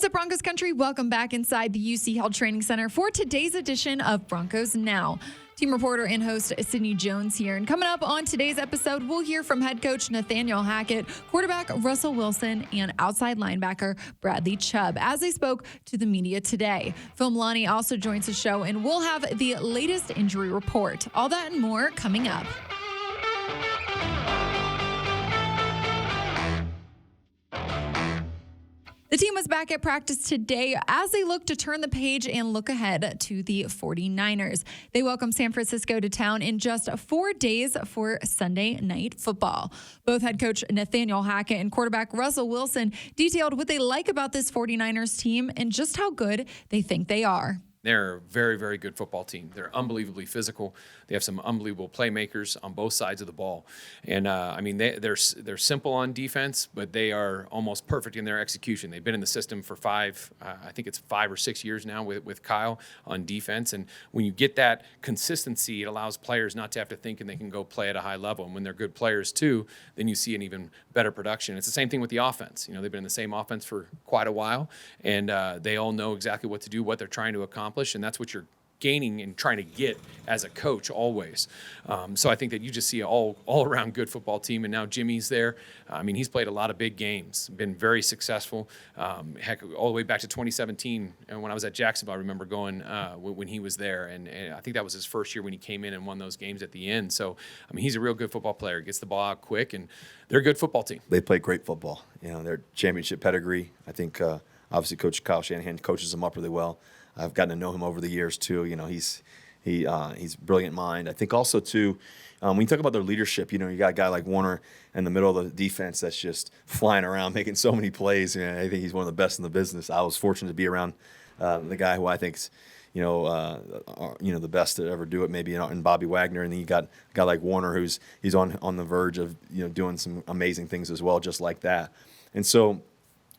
What's up, Broncos country? Welcome back inside the UC Health Training Center for today's edition of Broncos Now. Team reporter and host Sydney Jones here. And coming up on today's episode, we'll hear from head coach Nathaniel Hackett, quarterback Russell Wilson, and outside linebacker Bradley Chubb as they spoke to the media today. Phil Milani also joins the show, and we'll have the latest injury report. All that and more coming up. The team was back at practice today as they look to turn the page and look ahead to the 49ers. They welcome San Francisco to town in just 4 days for Sunday Night Football. Both head coach Nathaniel Hackett and quarterback Russell Wilson detailed what they like about this 49ers team and just how good they think they are. They're a very, very good football team. They're unbelievably physical. They have some unbelievable playmakers on both sides of the ball. And, they're simple on defense, but they are almost perfect in their execution. They've been in the system for 5 or 6 years now with Kyle on defense. And when you get that consistency, it allows players not to have to think, and they can go play at a high level. And when they're good players, too, then you see an even better production. It's the same thing with the offense. You know, they've been in the same offense for quite a while, and they all know exactly what to do, what they're trying to accomplish, and that's what you're gaining and trying to get as a coach always. So I think that you just see an all-around good football team, and now Jimmy's there. He's played a lot of big games, been very successful. All the way back to 2017, and when I was at Jacksonville, I remember going when he was there, and I think that was his first year when he came in and won those games at the end. So, he's a real good football player, gets the ball out quick, and they're a good football team. They play great football. You know, they're championship pedigree. I think obviously Coach Kyle Shanahan coaches them up really well. I've gotten to know him over the years too. You know, he's a brilliant mind. I think also too, when you talk about their leadership, you know, you got a guy like Warner in the middle of the defense that's just flying around making so many plays. You know, I think he's one of the best in the business. I was fortunate to be around the guy who I think's the best to ever do it, maybe in Bobby Wagner. And then you got a guy like Warner he's on the verge of doing some amazing things as well, just like that. And so,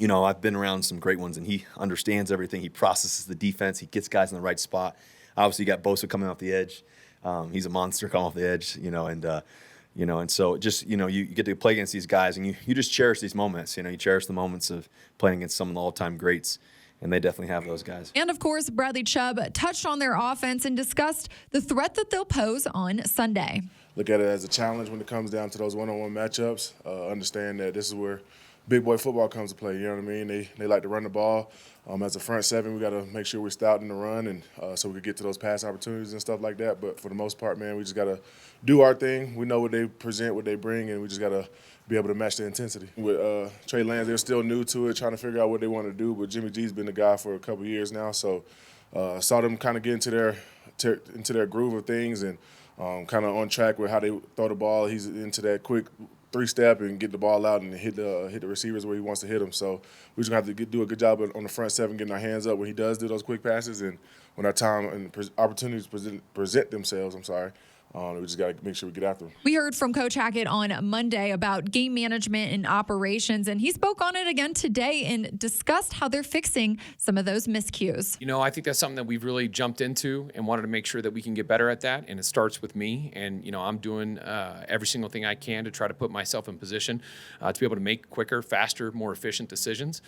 I've been around some great ones, and he understands everything. He processes the defense. He gets guys in the right spot. Obviously, you got Bosa coming off the edge. He's a monster coming off the edge, and so just, you get to play against these guys, and you just cherish these moments. You cherish the moments of playing against some of the all-time greats, and they definitely have those guys. And, of course, Bradley Chubb touched on their offense and discussed the threat that they'll pose on Sunday. Look at it as a challenge when it comes down to those one-on-one matchups. Understand that this is where big boy football comes to play, you know what I mean? They like to run the ball. As a front seven, we got to make sure we're stout in the run, and so we can get to those pass opportunities and stuff like that. But for the most part, man, we just got to do our thing. We know what they present, what they bring, and we just got to be able to match the intensity. With Trey Lance, they're still new to it, trying to figure out what they want to do. But Jimmy G's been the guy for a couple of years now, so saw them kind of get into their groove of things, and kind of on track with how they throw the ball. He's into that quick 3-step and get the ball out and hit the receivers where he wants to hit them. So we're just going to have to do a good job on the front seven, getting our hands up when he does do those quick passes, and when our time and opportunities present themselves, we just got to make sure we get after them. We heard from Coach Hackett on Monday about game management and operations, and he spoke on it again today and discussed how they're fixing some of those miscues. I think that's something that we've really jumped into and wanted to make sure that we can get better at that, and it starts with me. And, I'm doing every single thing I can to try to put myself in position to be able to make quicker, faster, more efficient decisions.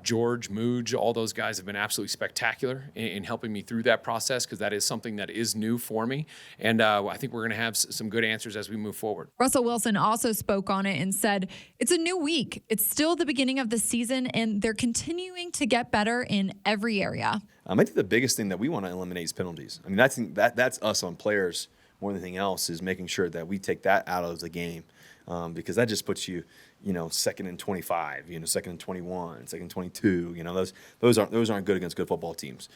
George, Mooj, all those guys have been absolutely spectacular in helping me through that process, because that is something that is new for me. And I think we're going to have some good answers as we move forward. Russell Wilson also spoke on it and said, it's a new week. It's still the beginning of the season, and they're continuing to get better in every area. I think the biggest thing that we want to eliminate is penalties. That's us on players more than anything else, is making sure that we take that out of the game, because that just puts you, second and 25, second and 21, second and 22. Those aren't good against good football teams.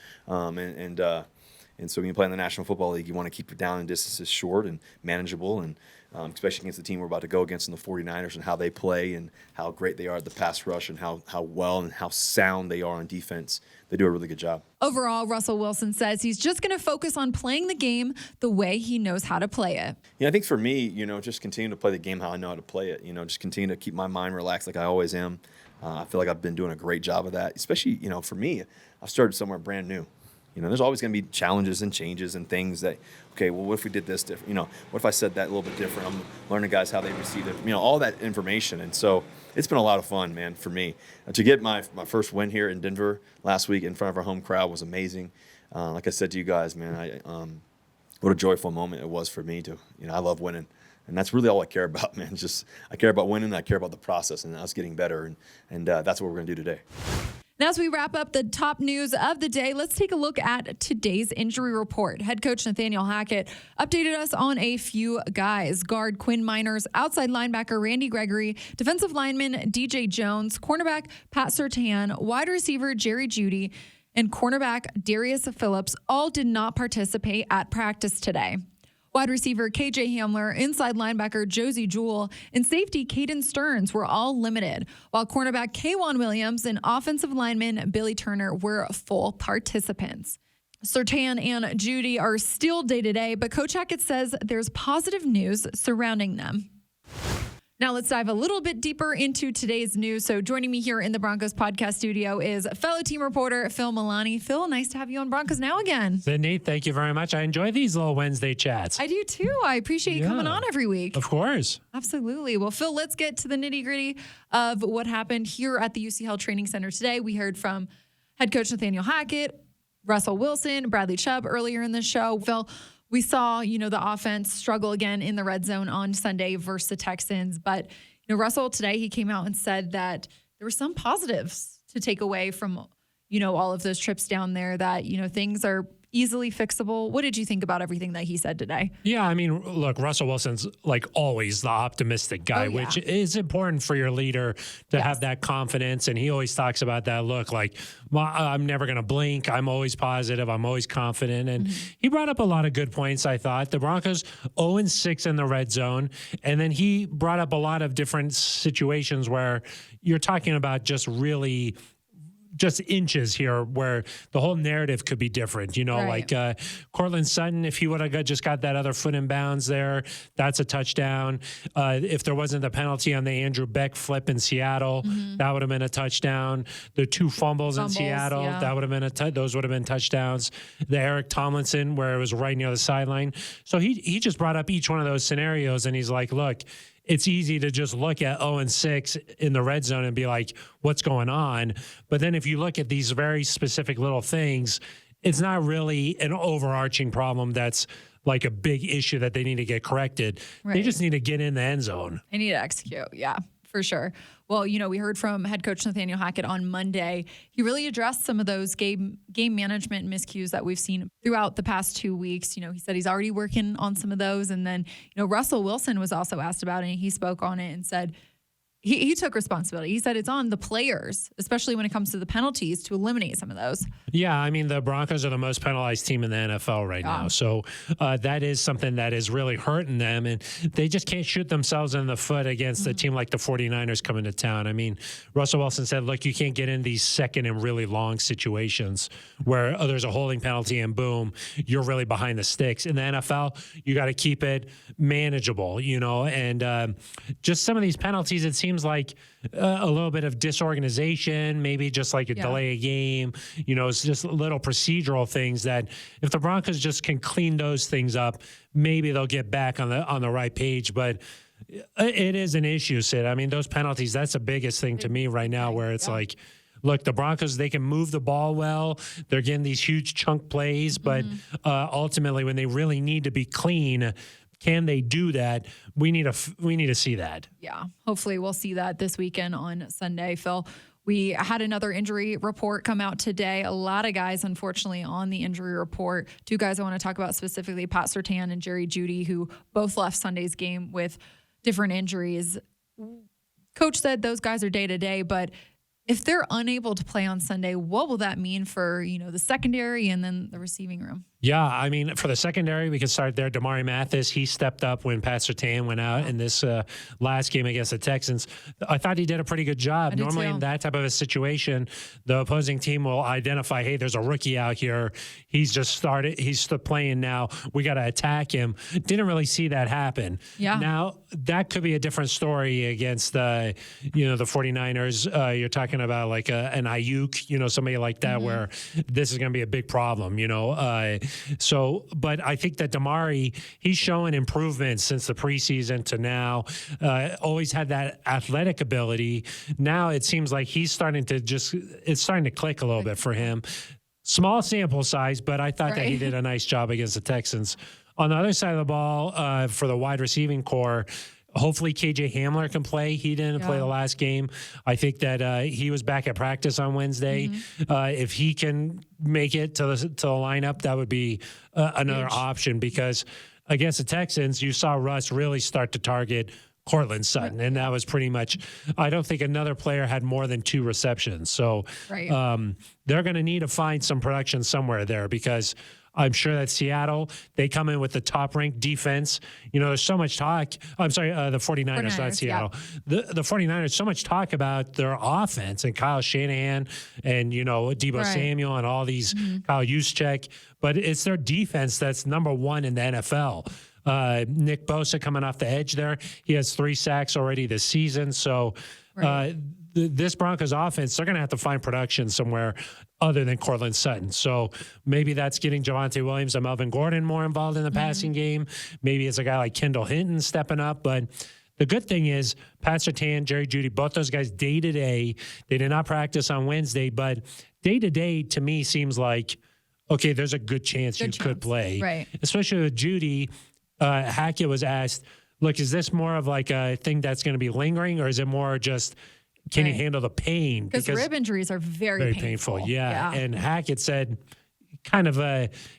And so when you play in the National Football League, you want to keep your down and distances short and manageable, and especially against the team we're about to go against in the 49ers, and how they play and how great they are at the pass rush, and how well and how sound they are on defense. They do a really good job. Overall, Russell Wilson says he's just going to focus on playing the game the way he knows how to play it. Yeah, I think for me, just continue to play the game how I know how to play it. Just continue to keep my mind relaxed like I always am. I feel like I've been doing a great job of that, especially, for me, I've started somewhere brand new. There's always going to be challenges and changes and things that, okay, well, what if we did this different? What if I said that a little bit different? I'm learning guys how they receive it, all that information. And so it's been a lot of fun, man, for me. To get my first win here in Denver last week in front of our home crowd was amazing. Like I said to you guys, man, what a joyful moment it was for me to, I love winning. And that's really all I care about, man. I care about winning. I care about the process and us getting better. And that's what we're going to do today. Now, as we wrap up the top news of the day, let's take a look at today's injury report. Head coach Nathaniel Hackett updated us on a few guys. Guard Quinn Miners, outside linebacker Randy Gregory, defensive lineman DJ Jones, cornerback Pat Surtain, wide receiver Jerry Jeudy, and cornerback Darius Phillips all did not participate at practice today. Wide receiver KJ Hamler, inside linebacker Josie Jewell, and safety Caden Stearns were all limited, while cornerback K'Wan Williams and offensive lineman Billy Turner were full participants. Surtain and Jeudy are still day-to-day, but Coach Hackett says there's positive news surrounding them. Now let's dive a little bit deeper into today's news. So joining me here in the Broncos podcast studio is fellow team reporter Phil Milani. Phil, nice to have you on Broncos Now again. Sydney, thank you very much. I enjoy these little Wednesday chats. I do too. I appreciate you coming on every week. Of course. Absolutely. Well, Phil, let's get to the nitty-gritty of what happened here at the UC Health Training Center today. We heard from head coach Nathaniel Hackett, Russell Wilson, Bradley Chubb earlier in the show. Phil, we saw, the offense struggle again in the red zone on Sunday versus the Texans. But, Russell today, he came out and said that there were some positives to take away from, all of those trips down there, that, things are easily fixable. What did you think about everything that he said today? Yeah, I mean, look, Russell Wilson's like always the optimistic guy, which is important for your leader to have that confidence. And he always talks about that look like, well, I'm never going to blink. I'm always positive. I'm always confident. And he brought up a lot of good points, I thought. The Broncos 0-6 in the red zone. And then he brought up a lot of different situations where you're talking about just inches here where the whole narrative could be different, like Courtland Sutton, if he would have just got that other foot in bounds there, that's a touchdown. If there wasn't the penalty on the Andrew Beck flip in Seattle, that would have been a touchdown. The two fumbles in Seattle, that would have been those would have been touchdowns. The Eric Tomlinson, where it was right near the sideline. So he just brought up each one of those scenarios, and he's like, look, it's easy to just look at 0-6 in the red zone and be like, what's going on? But then if you look at these very specific little things, it's not really an overarching problem that's like a big issue that they need to get corrected. Right. They just need to get in the end zone. They need to execute. Yeah, for sure. Well, we heard from head coach Nathaniel Hackett on Monday. He really addressed some of those game management miscues that we've seen throughout the past 2 weeks. He said he's already working on some of those. And then, Russell Wilson was also asked about it, and he spoke on it and said he took responsibility. He said it's on the players, especially when it comes to the penalties, to eliminate some of those. Yeah, I mean, the Broncos are the most penalized team in the NFL right now. So that is something that is really hurting them. And they just can't shoot themselves in the foot against a team like the 49ers coming to town. I mean, Russell Wilson said, look, you can't get in these second and really long situations where there's a holding penalty and boom, you're really behind the sticks. In the NFL, you got to keep it manageable, and just some of these penalties, it seems like a little bit of disorganization, maybe just like a delay a game, it's just little procedural things that if the Broncos just can clean those things up, maybe they'll get back on the right page. But it is an issue, Sid. I mean, those penalties, that's the biggest thing to me right now, where it's like, look, the Broncos, they can move the ball well. They're getting these huge chunk plays, but ultimately when they really need to be clean, can they do that? We need to see that. Yeah, hopefully we'll see that this weekend on Sunday, Phil. We had another injury report come out today. A lot of guys, unfortunately, on the injury report. Two guys I want to talk about specifically, Pat Surtain and Jerry Jeudy, who both left Sunday's game with different injuries. Coach said those guys are day-to-day, but if they're unable to play on Sunday, what will that mean for, the secondary and then the receiving room? Yeah, I mean, for the secondary, we can start there. Damari Mathis, he stepped up when Pat Surtain went out in this last game against the Texans. I thought he did a pretty good job. Normally in that type of a situation, the opposing team will identify, hey, there's a rookie out here. He's just started. He's still playing now. We got to attack him. Didn't really see that happen. Yeah. Now, that could be a different story against the 49ers. You're talking about like an Ayuk, somebody like that, where this is going to be a big problem, but I think that Damari, he's showing improvement since the preseason to now. Always had that athletic ability. Now it seems like he's starting to it's starting to click a little bit for him. Small sample size, but I thought that he did a nice job against the Texans. On the other side of the ball, for the wide receiving core, hopefully KJ Hamler can play. He didn't play the last game. I think that he was back at practice on Wednesday. If he can make it to the lineup, that would be another option, because against the Texans, you saw Russ really start to target Courtland Sutton, and that was pretty much, I don't think another player had more than 2 receptions. So they're going to need to find some production somewhere there, because I'm sure that Seattle, they come in with the top-ranked defense. There's so much talk. I'm sorry, the 49ers, not Seattle. Yeah. The 49ers, so much talk about their offense and Kyle Shanahan and, Deebo Samuel and all these Kyle Juszczyk. But it's their defense that's number 1 in the NFL. Nick Bosa coming off the edge there. He has 3 sacks already this season. So this Broncos offense, they're going to have to find production somewhere other than Courtland Sutton. So maybe that's getting Javonte Williams and Melvin Gordon more involved in the passing game. Maybe it's a guy like Kendall Hinton stepping up. But the good thing is Pat Surtain, Jerry Jeudy, both those guys day-to-day, they did not practice on Wednesday, but day-to-day to me seems like, okay, there's a good chance you could play. Right. Especially with Jeudy. Hackett was asked, look, is this more of like a thing that's going to be lingering, or is it more just can you handle the pain? Because rib injuries are very painful. Yeah. And Hackett said, kind of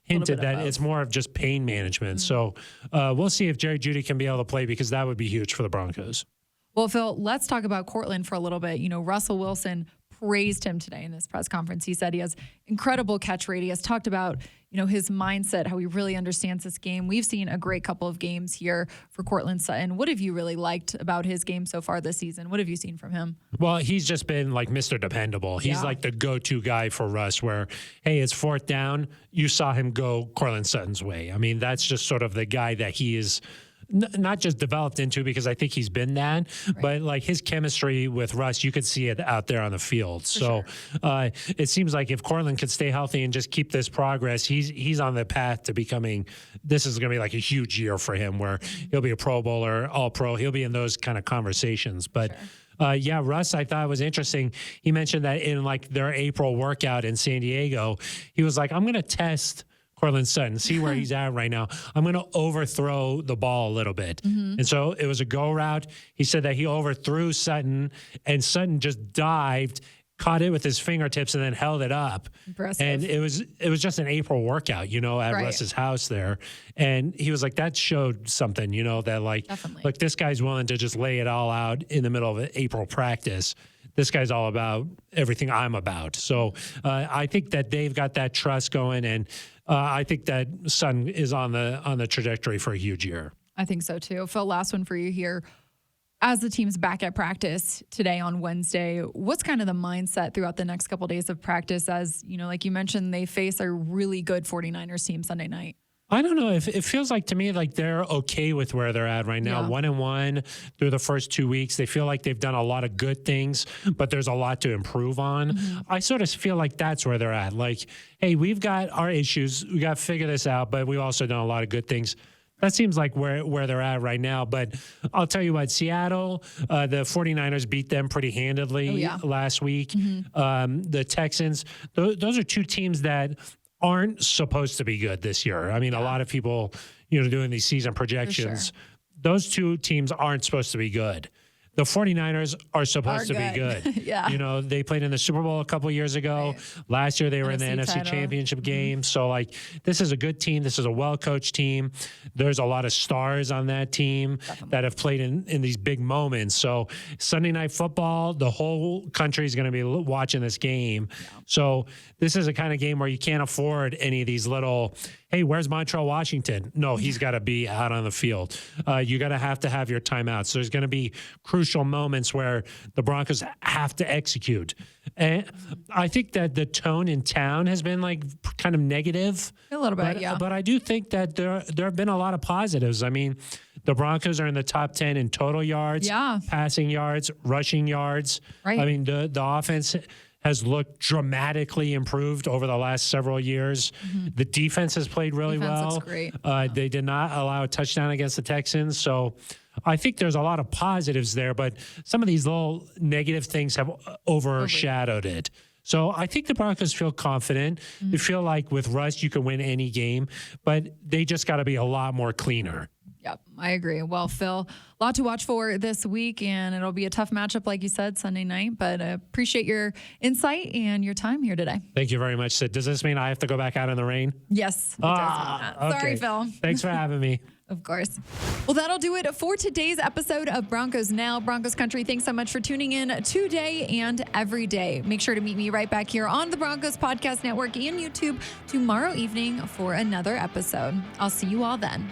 hinted that it's more of just pain management. So we'll see if Jerry Jeudy can be able to play, because that would be huge for the Broncos. Well, Phil, let's talk about Courtland for a little bit. Russell Wilson praised him today in this press conference. He said he has incredible catch rate. He has talked about, his mindset, how he really understands this game. We've seen a great couple of games here for Courtland Sutton. What have you really liked about his game so far this season? What have you seen from him? Well, he's just been like Mr. Dependable. He's like the go-to guy for Russ, where, hey, it's 4th down. You saw him go Courtland Sutton's way. I mean, that's just sort of the guy that he is not just developed into, because I think he's been that, but like his chemistry with Russ, you could see it out there on the field. It seems like if Courtland could stay healthy and just keep this progress, he's on the path to becoming, this is going to be like a huge year for him, where he'll be a Pro Bowler, All-Pro. He'll be in those kind of conversations. But Russ, I thought was interesting. He mentioned that in like their April workout in San Diego, he was like, I'm going to test Courtland Sutton, see where he's at right now. I'm going to overthrow the ball a little bit. And so it was a go route. He said that he overthrew Sutton, and Sutton just dived, caught it with his fingertips, and then held it up. Impressive. And it was just an April workout, at Russ's house there. And he was like, that showed something, that like, look, this guy's willing to just lay it all out in the middle of an April practice. This guy's all about everything I'm about. So I think that they've got that trust going, and I think that Sutton is on the trajectory for a huge year. I think so too. Phil, last one for you here. As the team's back at practice today on Wednesday, what's kind of the mindset throughout the next couple of days of practice, as like you mentioned, they face a really good 49ers team Sunday night? I don't know. If it feels like to me like they're okay with where they're at right now. 1-1 through the first 2 weeks. They feel like they've done a lot of good things, but there's a lot to improve on. I sort of feel like that's where they're at. Like, hey, we've got our issues. We got to figure this out, but we've also done a lot of good things. That seems like where they're at right now. But I'll tell you what, Seattle, the 49ers beat them pretty handedly last week. The Texans, those are 2 teams that aren't supposed to be good this year. I mean, a lot of people, doing these season projections, those 2 teams aren't supposed to be good. The 49ers are supposed to be good. They played in the Super Bowl a couple of years ago. Last year, they were in the NFC Championship game. So, like, this is a good team. This is a well-coached team. There's a lot of stars on that team that have played in these big moments. So, Sunday Night Football, the whole country is going to be watching this game. So, this is a kind of game where you can't afford any of these little, hey, where's Montreal Washington? No, he's got to be out on the field. You got to have your timeouts. So there's going to be crucial moments where the Broncos have to execute. And I think that the tone in town has been like kind of negative. A little bit, yeah. But I do think that there have been a lot of positives. I mean, the Broncos are in the top 10 in total yards, passing yards, rushing yards. Right. I mean, the offense has looked dramatically improved over the last several years. The defense has played really well. Looks great. They did not allow a touchdown against the Texans. So I think there's a lot of positives there, but some of these little negative things have overshadowed it. So I think the Broncos feel confident. They feel like with Russ, you can win any game, but they just got to be a lot more cleaner. Yep, I agree. Well, Phil, a lot to watch for this week, and it'll be a tough matchup, like you said, Sunday night. But I appreciate your insight and your time here today. Thank you very much, Sid. Does this mean I have to go back out in the rain? Yes, it does mean that. Okay. Sorry, Phil. Thanks for having me. Of course. Well, that'll do it for today's episode of Broncos Now. Broncos Country, thanks so much for tuning in today and every day. Make sure to meet me right back here on the Broncos Podcast Network and YouTube tomorrow evening for another episode. I'll see you all then.